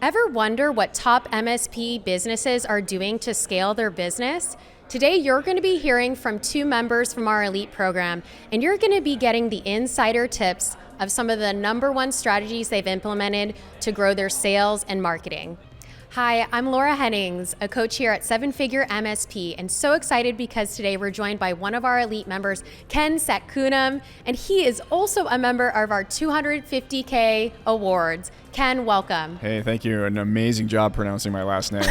Ever wonder what top MSP businesses are doing to scale their business? Today, you're going to be hearing from two members from our elite program, and you're going to be getting the insider tips of some of the #1 strategies they've implemented to grow their sales and marketing. Hi, I'm Laura Hennings, a coach here at Seven Figure MSP, and so excited because today we're joined by one of our elite members, Ken Satkunam, and he is also a member of our 250K awards. Ken, welcome. Hey, thank you. An amazing job pronouncing my last name.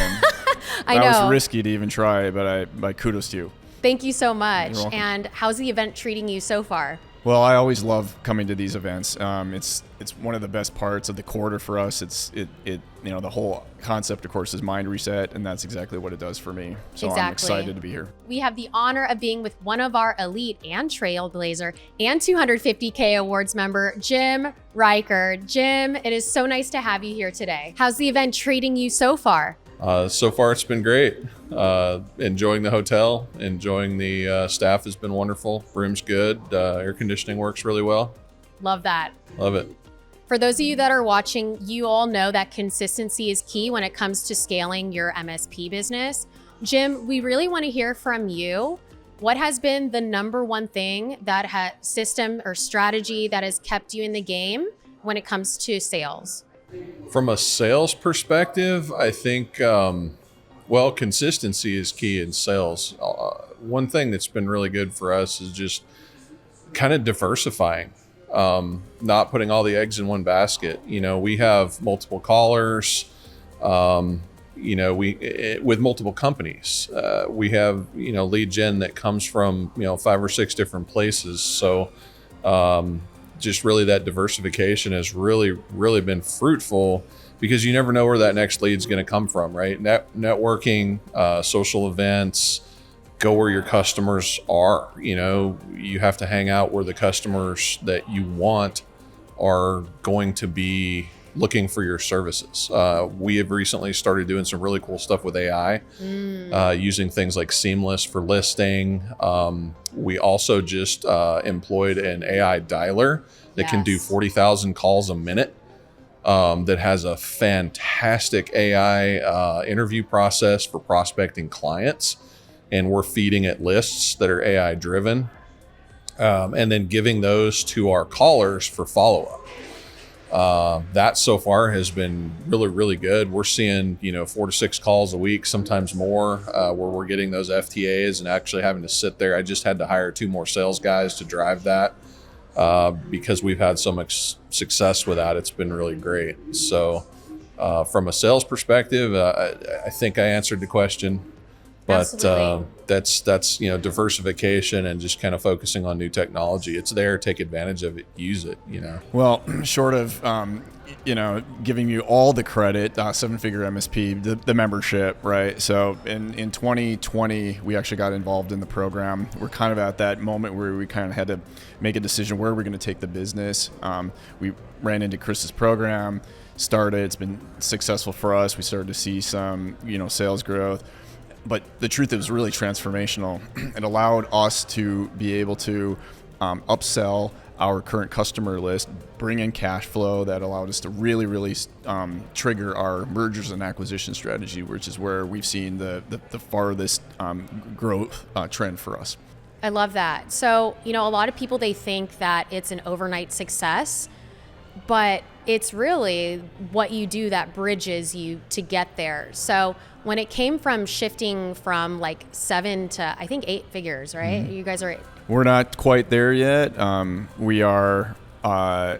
I know. That was risky to even try, but kudos to you. Thank you so much. You're welcome. And how's the event treating you so far? Well, I always love coming to these events. It's one of the best parts of the quarter for us. The whole concept, of course, is mind reset, and that's exactly what it does for me. So Exactly. I'm excited to be here. We have the honor of being with one of our elite and trailblazer and 250K awards member, Jim Riker. Jim, it is so nice to have you here today. How's the event treating you so far? So far, it's been great. Enjoying the hotel, enjoying the staff has been wonderful. Room's good. Air conditioning works really well. Love that. Love it. For those of you that are watching, you all know that consistency is key when it comes to scaling your MSP business. Jim, we really want to hear from you. What has been the #1 thing that system or strategy that has kept you in the game when it comes to sales? From a sales perspective, I think, consistency is key in sales. One thing that's been really good for us is just kind of diversifying, not putting all the eggs in one basket. We have multiple callers, with multiple companies. We have, lead gen that comes from, 5 or 6 different places. So, just really that diversification has really, really been fruitful because you never know where that next lead is going to come from, right? Networking, social events, go where your customers are. You have to hang out where the customers that you want are going to be looking for your services. We have recently started doing some really cool stuff with AI, using things like Seamless for listing. We also just employed an AI dialer that can do 40,000 calls a minute, that has a fantastic AI interview process for prospecting clients. And we're feeding it lists that are AI driven, and then giving those to our callers for follow-up. That so far has been really, really good. We're seeing, 4 to 6 calls a week, sometimes more, where we're getting those FTAs and actually having to sit there. I just had to hire 2 more sales guys to drive that, because we've had so much success with that. It's been really great. So, from a sales perspective, I think I answered the question. But that's diversification and just kind of focusing on new technology. It's there, take advantage of it, use it. Well, short of giving you all the credit, Seven Figure MSP, the membership, right? So in 2020, we actually got involved in the program. We're kind of at that moment where we kind of had to make a decision where we're going to take the business. We ran into Chris's program, started. It's been successful for us. We started to see some sales growth. But the truth, it was really transformational. It allowed us to be able to upsell our current customer list, bring in cash flow that allowed us to really, really trigger our mergers and acquisition strategy, which is where we've seen the farthest growth trend for us. I love that. So, a lot of people, they think that it's an overnight success, but it's really what you do that bridges you to get there. So when it came from shifting from like 7 to, I think, 8 figures, right? Mm-hmm. You guys are... We're not quite there yet. We are high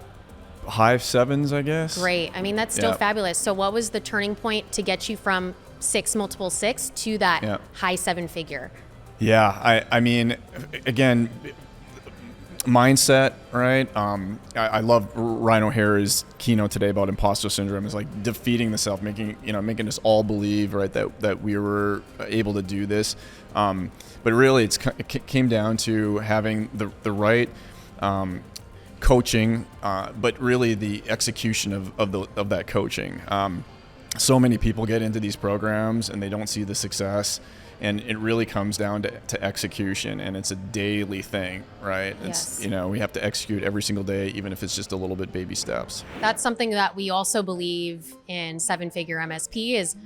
7s, I guess. Great. I mean, that's still fabulous. So what was the turning point to get you from multiple 6 to that high 7 figure? Yeah, I mean, again, mindset, right? I love Ryan O'Hara's keynote today about imposter syndrome. Is like defeating the self, making us all believe, right, that we were able to do this. But really, it came down to having the right coaching, but really the execution of that coaching. so many people get into these programs and they don't see the success. And it really comes down to execution, and it's a daily thing, right? Yes. It's, we have to execute every single day, even if it's just a little bit baby steps. That's something that we also believe in Seven Figure MSP is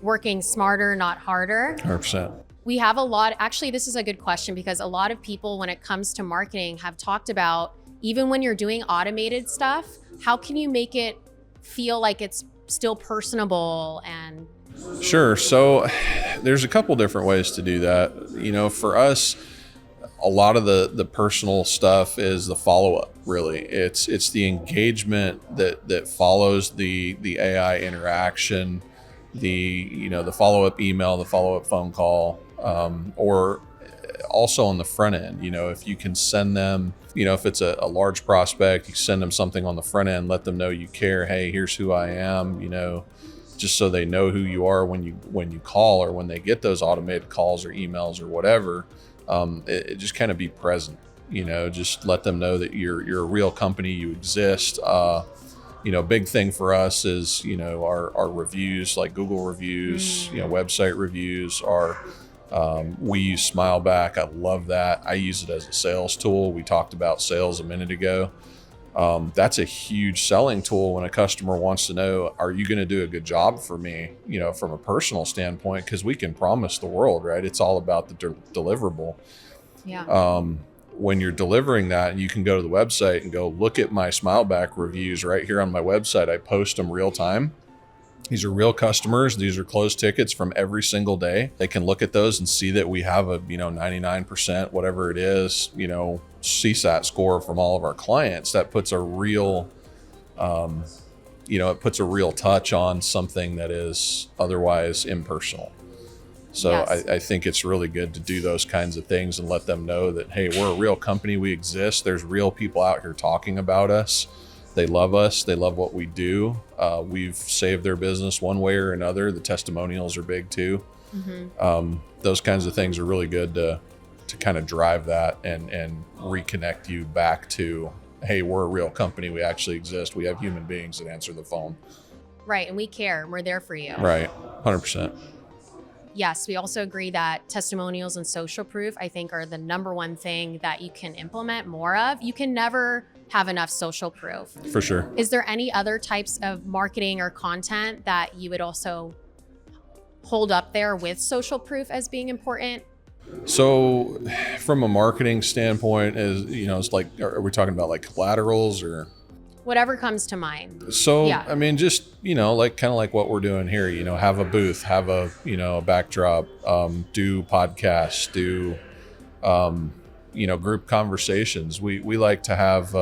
working smarter, not harder. 100%. We have a lot, actually, this is a good question because a lot of people, when it comes to marketing, have talked about, even when you're doing automated stuff, how can you make it feel like it's still personable and... Sure. So there's a couple different ways to do that. For us, a lot of the personal stuff is the follow-up, really. It's the engagement that follows the AI interaction, the follow-up email, the follow-up phone call, or also on the front end. If you can send them, if it's a large prospect, you send them something on the front end, let them know you care. Hey, here's who I am, just so they know who you are when you call, or when they get those automated calls or emails or whatever. It just kind of be present, just let them know that you're a real company, you exist. Big thing for us is, our reviews, like Google reviews, website reviews we use Smileback. I love that. I use it as a sales tool. We talked about sales a minute ago. That's a huge selling tool when a customer wants to know, are you going to do a good job for me, from a personal standpoint? Because we can promise the world, right? It's all about the deliverable. Yeah. When you're delivering that, and you can go to the website and go look at my Smileback reviews right here on my website. I post them real time. These are real customers. These are closed tickets from every single day. They can look at those and see that we have a 99%, whatever it is, CSAT score from all of our clients. That puts a real it puts a real touch on something that is otherwise impersonal. So Yes. I think it's really good to do those kinds of things and let them know that, hey, we're a real company. We exist. There's real people out here talking about us. They love us. They love what we do. We've saved their business one way or another. The testimonials are big too. Mm-hmm. Those kinds of things are really good to kind of drive that and reconnect you back to, hey, we're a real company. We actually exist. We have human beings that answer the phone. Right. And we care. We're there for you. Right. 100%. Yes, we also agree that testimonials and social proof, I think, are the number one thing that you can implement more of. You can never have enough social proof. For sure. Is there any other types of marketing or content that you would also hold up there with social proof as being important? So from a marketing standpoint, it's like, are we talking about like collaterals or? Whatever comes to mind. So, Yeah. I mean, just, like kind of like what we're doing here, have a booth, have a, a backdrop, do podcasts, do, group conversations. We like to have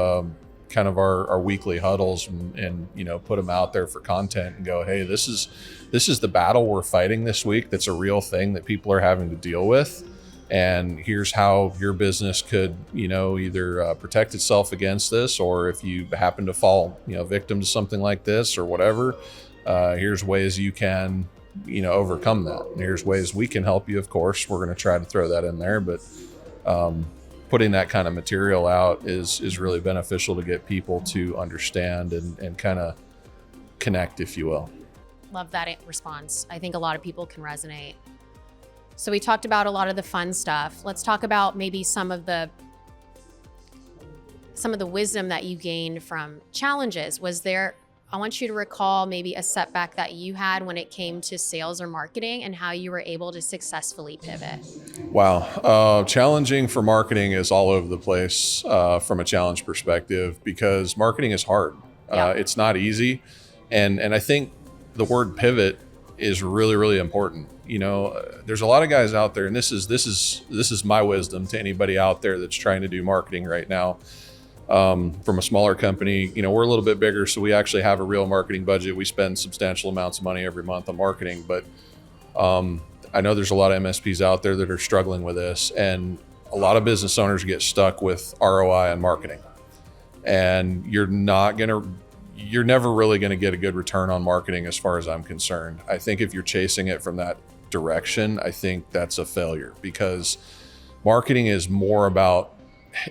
kind of our weekly huddles and put them out there for content and go, hey, this is the battle we're fighting this week. That's a real thing that people are having to deal with. And here's how your business could, either protect itself against this, or if you happen to fall, victim to something like this or whatever, here's ways you can, overcome that. And here's ways we can help you. Of course, we're going to try to throw that in there, but putting that kind of material out is really beneficial to get people to understand and kind of connect, if you will. Love that response. I think a lot of people can resonate. So we talked about a lot of the fun stuff. Let's talk about maybe some of the wisdom that you gained from challenges. I want you to recall maybe a setback that you had when it came to sales or marketing and how you were able to successfully pivot. Wow. Challenging for marketing is all over the place from a challenge perspective, because marketing is hard. Yeah. It's not easy. And I think the word pivot is really, really important. There's a lot of guys out there, and this is my wisdom to anybody out there that's trying to do marketing right now. From a smaller company, we're a little bit bigger, so we actually have a real marketing budget. We spend substantial amounts of money every month on marketing, but I know there's a lot of MSPs out there that are struggling with this, and a lot of business owners get stuck with ROI on marketing, and you're never really going to get a good return on marketing as far as I'm concerned. I think if you're chasing it from that direction, I think that's a failure, because marketing is more about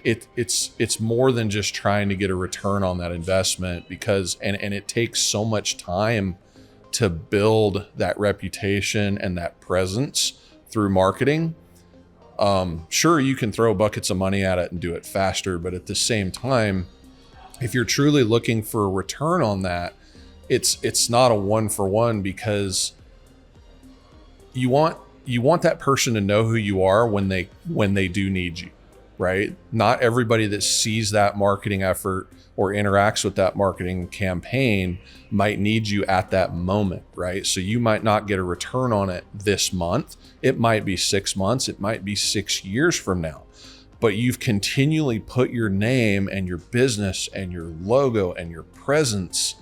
it's more than just trying to get a return on that investment, because and it takes so much time to build that reputation and that presence through marketing. Sure, you can throw buckets of money at it and do it faster, but at the same time, if you're truly looking for a return on that, it's not a 1-for-1, because you want that person to know who you are when they do need you, right? Not everybody that sees that marketing effort or interacts with that marketing campaign might need you at that moment, right? So you might not get a return on it this month. It might be 6 months. It might be 6 years from now. But you've continually put your name and your business and your logo and your presence,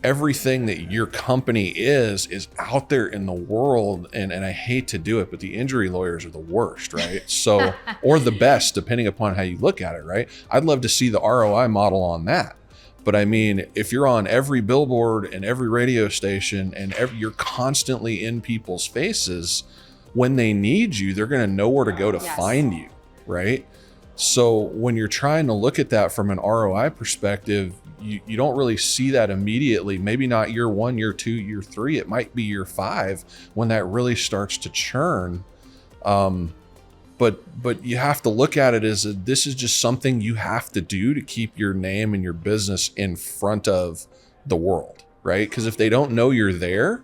everything that your company is out there in the world. And I hate to do it, but the injury lawyers are the worst, right? So, or the best, depending upon how you look at it, right? I'd love to see the ROI model on that. But I mean, if you're on every billboard and every radio station and you're constantly in people's faces, when they need you, they're going to know where to go to find you, right? So when you're trying to look at that from an ROI perspective, you don't really see that immediately. Maybe not year 1, year 2, year 3. It might be year 5 when that really starts to churn. But you have to look at it as this is just something you have to do to keep your name and your business in front of the world, right? Because if they don't know you're there,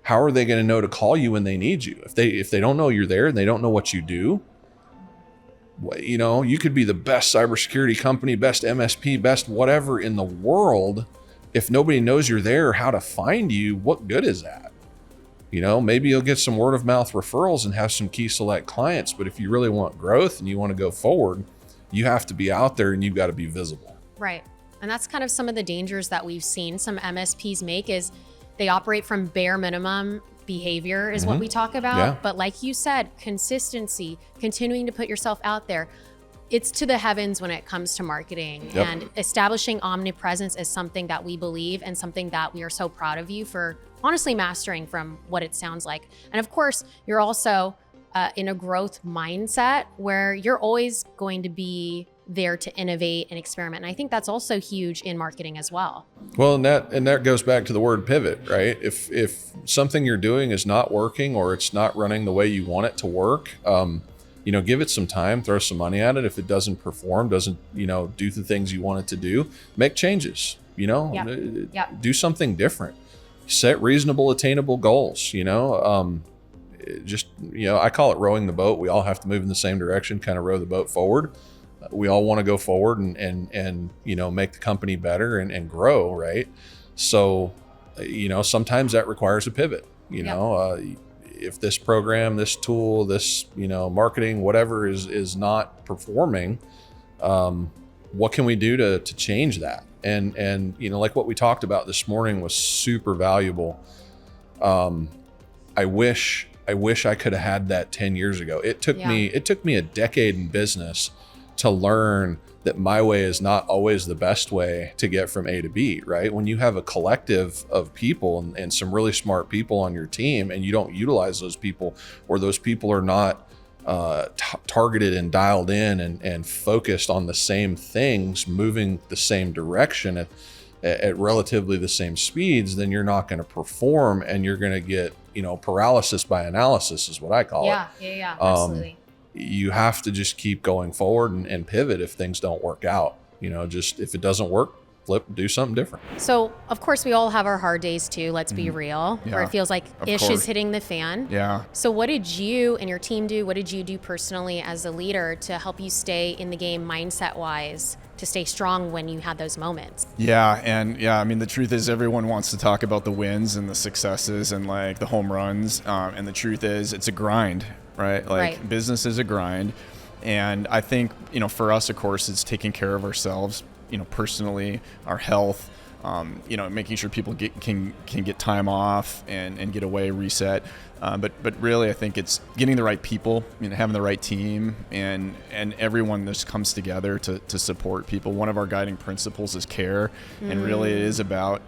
how are they going to know to call you when they need you? If they don't know you're there and they don't know what you do, you know, you could be the best cybersecurity company, best MSP, best whatever in the world. If nobody knows you're there or how to find you, what good is that? You know, maybe you'll get some word of mouth referrals and have some key select clients. But if you really want growth and you want to go forward, you have to be out there and you've got to be visible. Right. And that's kind of some of the dangers that we've seen some MSPs make is they operate from bare minimum behavior is what we talk about. Yeah. But like you said, consistency, continuing to put yourself out there, it's to the heavens when it comes to marketing. Yep. And establishing omnipresence is something that we believe and something that we are so proud of you for honestly mastering from what it sounds like. And of course, you're also in a growth mindset where you're always going to be there to innovate and experiment. And I think that's also huge in marketing as well. Well, and that goes back to the word pivot, right? If something you're doing is not working or it's not running the way you want it to work, you know, give it some time, throw some money at it. If it doesn't perform, doesn't, you know, do the things you want it to do, make changes, you know, do something different, set reasonable, attainable goals, you know, just, you know, I call it rowing the boat. We all have to move in the same direction, kind of row the boat forward. We all want to go forward and you know, make the company better and grow, right? So, you know, sometimes that requires a pivot, you know, if this program, this tool, this, you know, marketing, whatever is not performing, what can we do to change that? And, you know, like what we talked about this morning was super valuable. I wish I could have had that 10 years ago. It took me a decade in business to learn that my way is not always the best way to get from A to B, right? When you have a collective of people and some really smart people on your team and you don't utilize those people, or those people are not targeted and dialed in and focused on the same things, moving the same direction at relatively the same speeds, then you're not going to perform and you're going to get, you know, paralysis by analysis is what I call it. Yeah, absolutely. You have to just keep going forward and pivot if things don't work out. You know, just if it doesn't work, do something different. So, of course, we all have our hard days too, let's be real, where it feels like ish is hitting the fan. Yeah. So what did you and your team do? What did you do personally as a leader to help you stay in the game mindset-wise, to stay strong when you had those moments? Yeah, and I mean, the truth is everyone wants to talk about the wins and the successes and like the home runs, and the truth is it's a grind, right? Like business is a grind. And I think, you know, for us, of course, it's taking care of ourselves, you know, personally, our health, you know, making sure people can get time off and get away, reset. But really, I think it's getting the right people, you know, having the right team, and everyone just comes together to support people. One of our guiding principles is care, and really it is about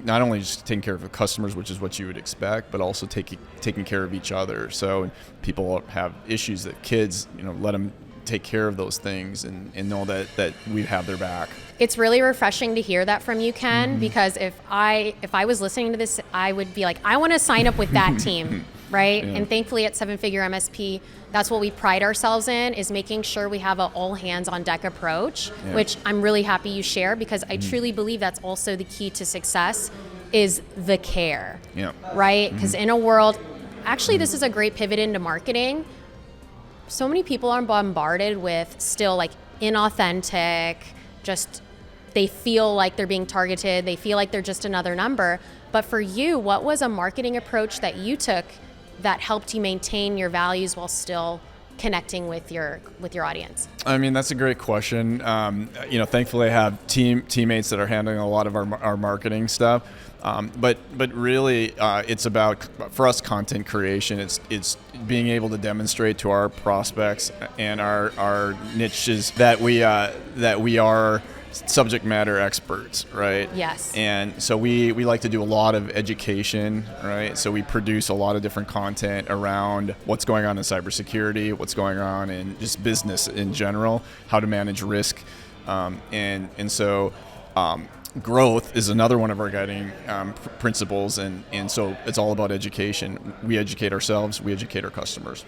not only just taking care of the customers, which is what you would expect, but also taking care of each other. So people have issues that kids, you know, let them take care of those things and know that we have their back. It's really refreshing to hear that from you, Ken, because if I was listening to this, I would be like, I want to sign up with that team, right? Yeah. And thankfully at Seven Figure MSP, that's what we pride ourselves in, is making sure we have an all hands on deck approach, which I'm really happy you share, because I truly believe that's also the key to success, is the care, right? Because in a world, actually this is a great pivot into marketing. So many people are bombarded with still like inauthentic, just they feel like they're being targeted, they feel like they're just another number. But for you, what was a marketing approach that you took that helped you maintain your values while still connecting with your audience? I mean, that's a great question. Thankfully I have teammates that are handling a lot of our marketing stuff. But really, it's about, for us, content creation. It's being able to demonstrate to our prospects and our niches that we are subject matter experts, right? Yes. And so we like to do a lot of education, right? So we produce a lot of different content around what's going on in cybersecurity, what's going on in just business in general, how to manage risk, and so. Growth is another one of our guiding principles, and so it's all about education. We educate ourselves, we educate our customers.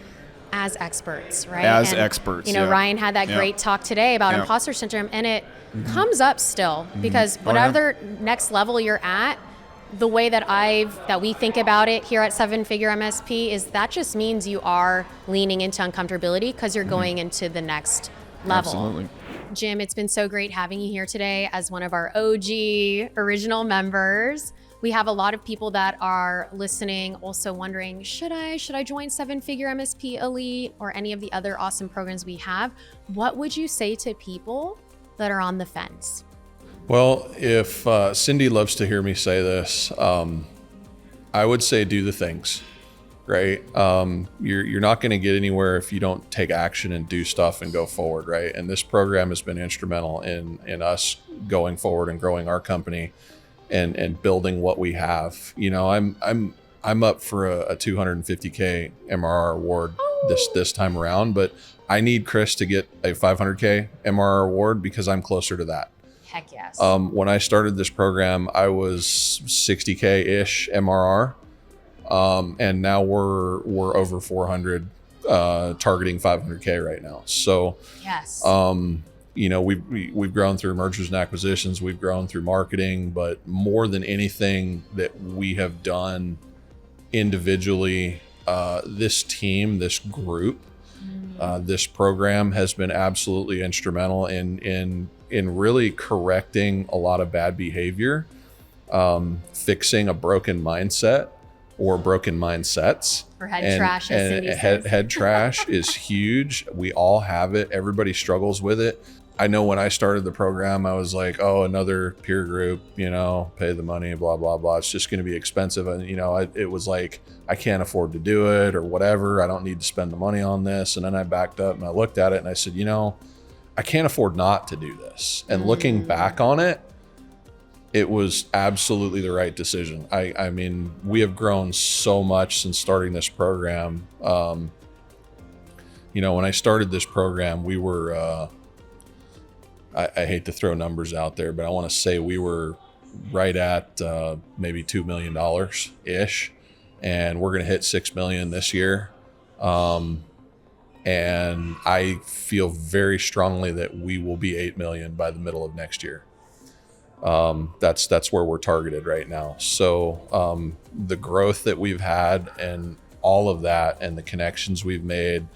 As experts, right? As experts, Ryan had that great talk today about imposter syndrome, and it comes up still, because whatever next level you're at, the way that we think about it here at Seven Figure MSP is that just means you are leaning into uncomfortability because you're going into the next level. Absolutely. Jim, it's been so great having you here today as one of our OG original members. We have a lot of people that are listening also wondering, should I join Seven Figure MSP Elite or any of the other awesome programs we have? What would you say to people that are on the fence? Well, if Cindy loves to hear me say this, I would say do the things, right? You're not going to get anywhere if you don't take action and do stuff and go forward, right? And this program has been instrumental in us going forward and growing our company and building what we have. I'm up for a $250K MRR award this time around, but I need Chris to get a $500K MRR award because I'm closer to that. Heck yes. When I started this program, I was 60K-ish MRR. And now we're over 400, targeting 500K right now. So, yes. We've grown through mergers and acquisitions, we've grown through marketing, but more than anything that we have done individually, this team, this group, this program has been absolutely instrumental in really correcting a lot of bad behavior, fixing a broken mindset or broken mindsets. Or head trash, as Cindy says. Head trash is huge. We all have it. Everybody struggles with it. I know when I started the program, I was like, oh, another peer group, pay the money, blah, blah, blah. It's just going to be expensive. And, it was like, I can't afford to do it or whatever. I don't need to spend the money on this. And then I backed up and I looked at it and I said, I can't afford not to do this. And looking back on it, it was absolutely the right decision. I mean, we have grown so much since starting this program. When I started this program, we were, I hate to throw numbers out there, but I want to say we were right at maybe $2 million ish. And we're going to hit 6 million this year. And I feel very strongly that we will be 8 million by the middle of next year. That's where we're targeted right now. So the growth that we've had and all of that and the connections we've made,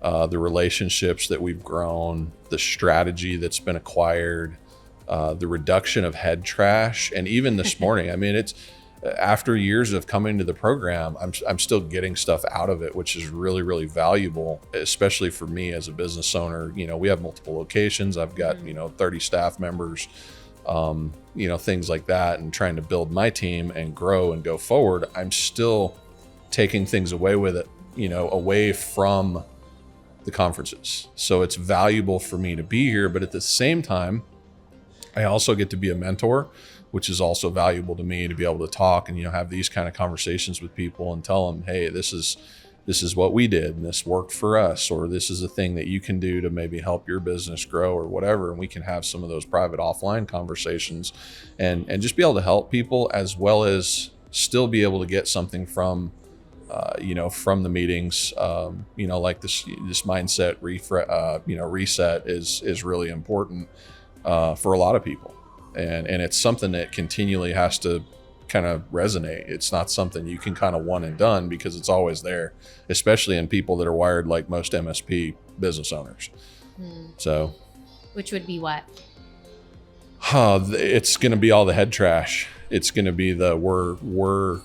the relationships that we've grown, the strategy that's been acquired, the reduction of head trash. And even this morning, I mean, it's after years of coming to the program, I'm still getting stuff out of it, which is really, really valuable, especially for me as a business owner. We have multiple locations. I've got, 30 staff members, things like that, and trying to build my team and grow and go forward. I'm still taking things away with it, away from the conferences. So it's valuable for me to be here, but at the same time, I also get to be a mentor, which is also valuable to me to be able to talk and, have these kind of conversations with people and tell them, hey, this is this is what we did and this worked for us, or this is a thing that you can do to maybe help your business grow or whatever. And we can have some of those private offline conversations and just be able to help people, as well as still be able to get something from, from the meetings, like this mindset reset is really important for a lot of people. And it's something that continually has to kind of resonate. It's not something you can kind of one and done, because it's always there, especially in people that are wired like most MSP business owners. So, which would be what? It's going to be all the head trash. It's going to be the we're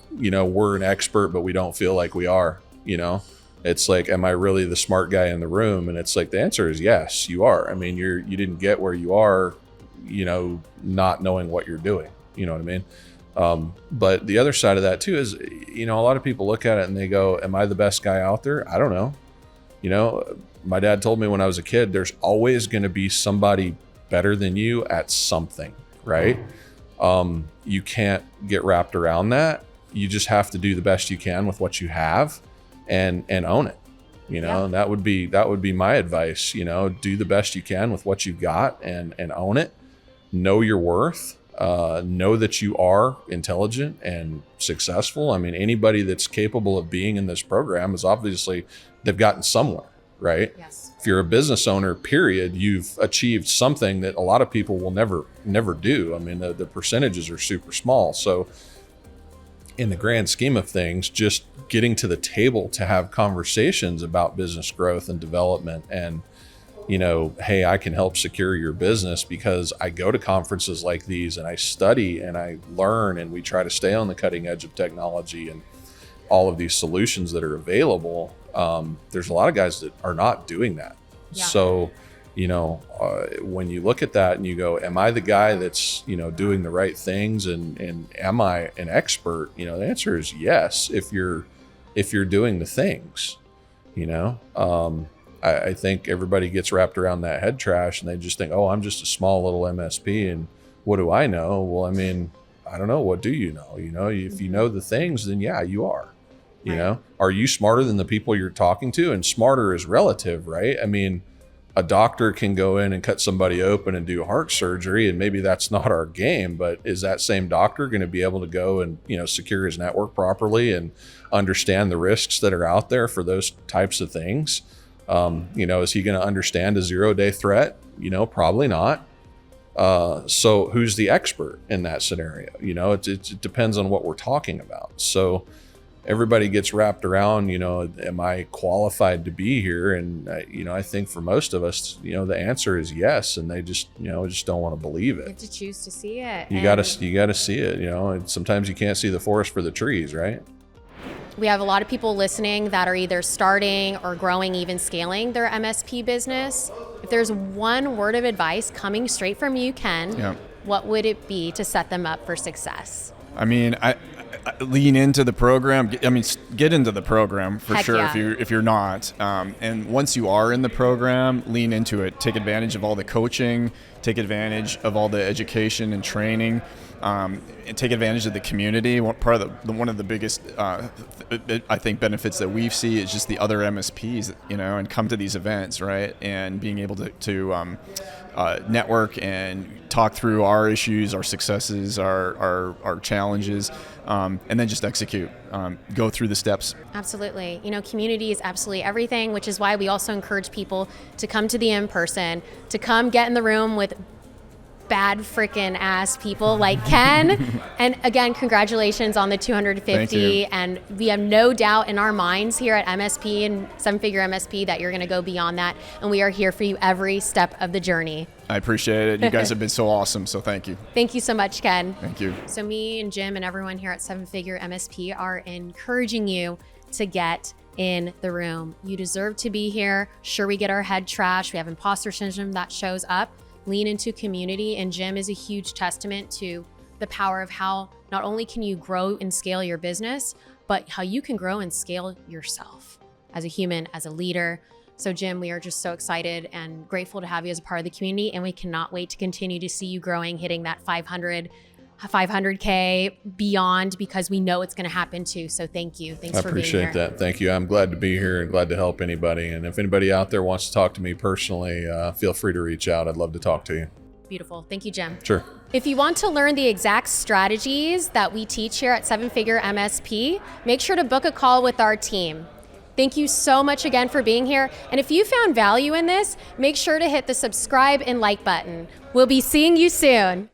an expert, but we don't feel like we are. It's like, am I really the smart guy in the room? And it's like, the answer is yes, you are. I mean, you didn't get where you are, not knowing what you're doing. You know what I mean? But the other side of that too is, a lot of people look at it and they go, am I the best guy out there? I don't know. My dad told me when I was a kid, there's always going to be somebody better than you at something, right? You can't get wrapped around that. You just have to do the best you can with what you have and own it, and that would be my advice. Do the best you can with what you've got and own it. Know your worth. Know that you are intelligent and successful. I mean, anybody that's capable of being in this program is obviously, they've gotten somewhere, right? Yes. If you're a business owner, period, you've achieved something that a lot of people will never do. I mean, the percentages are super small. So in the grand scheme of things, just getting to the table to have conversations about business growth and development and, hey, I can help secure your business because I go to conferences like these and I study and I learn, and we try to stay on the cutting edge of technology and all of these solutions that are available. There's a lot of guys that are not doing that. Yeah. So, when you look at that and you go, am I the guy that's, doing the right things and am I an expert? The answer is yes, if you're doing the things, I think everybody gets wrapped around that head trash and they just think, oh, I'm just a small little MSP and what do I know? Well, I mean, I don't know. What do you know? If you know the things, then yeah, you are. Are you smarter than the people you're talking to? And smarter is relative, right? I mean, a doctor can go in and cut somebody open and do heart surgery, and maybe that's not our game, but is that same doctor going to be able to go and, secure his network properly and understand the risks that are out there for those types of things? Is he going to understand a 0-day threat? Probably not. So who's the expert in that scenario? It depends on what we're talking about. So everybody gets wrapped around, am I qualified to be here? And, I think for most of us, the answer is yes. And they just don't want to believe it. You have to choose to see it. You gotta see it, and sometimes you can't see the forest for the trees, right? We have a lot of people listening that are either starting or growing, even scaling their MSP business. If there's one word of advice coming straight from you, Ken, what would it be to set them up for success? I mean, I lean into the program. Get into the program for sure. Yeah. If you're not, and once you are in the program, lean into it. Take advantage of all the coaching. Take advantage of all the education and training. And take advantage of the community. One of the biggest, I think, benefits that we see is just the other MSPs, and come to these events, right? And being able to network and talk through our issues, our successes, our challenges, and then just execute. Go through the steps. Absolutely. Community is absolutely everything, which is why we also encourage people to come to the in-person, to come get in the room with bad freaking ass people like Ken. And again, congratulations on the 250. And we have no doubt in our minds here at MSP and Seven Figure MSP that you're going to go beyond that. And we are here for you every step of the journey. I appreciate it. You guys have been so awesome. So thank you. Thank you so much, Ken. Thank you. So me and Jim and everyone here at Seven Figure MSP are encouraging you to get in the room. You deserve to be here. Sure, we get our head trashed. We have imposter syndrome that shows up. Lean into community, and Jim is a huge testament to the power of how not only can you grow and scale your business, but how you can grow and scale yourself as a human, as a leader. So Jim, we are just so excited and grateful to have you as a part of the community, and we cannot wait to continue to see you growing, hitting that 500 500K beyond, because we know it's going to happen too. So thank you. Thanks I for being here. appreciate that. Thank you. I'm glad to be here and glad to help anybody. And if anybody out there wants to talk to me personally, feel free to reach out. I'd love to talk to you. Beautiful. Thank you, Jim. Sure. If you want to learn the exact strategies that we teach here at Seven Figure MSP, make sure to book a call with our team. Thank you so much again for being here. And if you found value in this, make sure to hit the subscribe and like button. We'll be seeing you soon.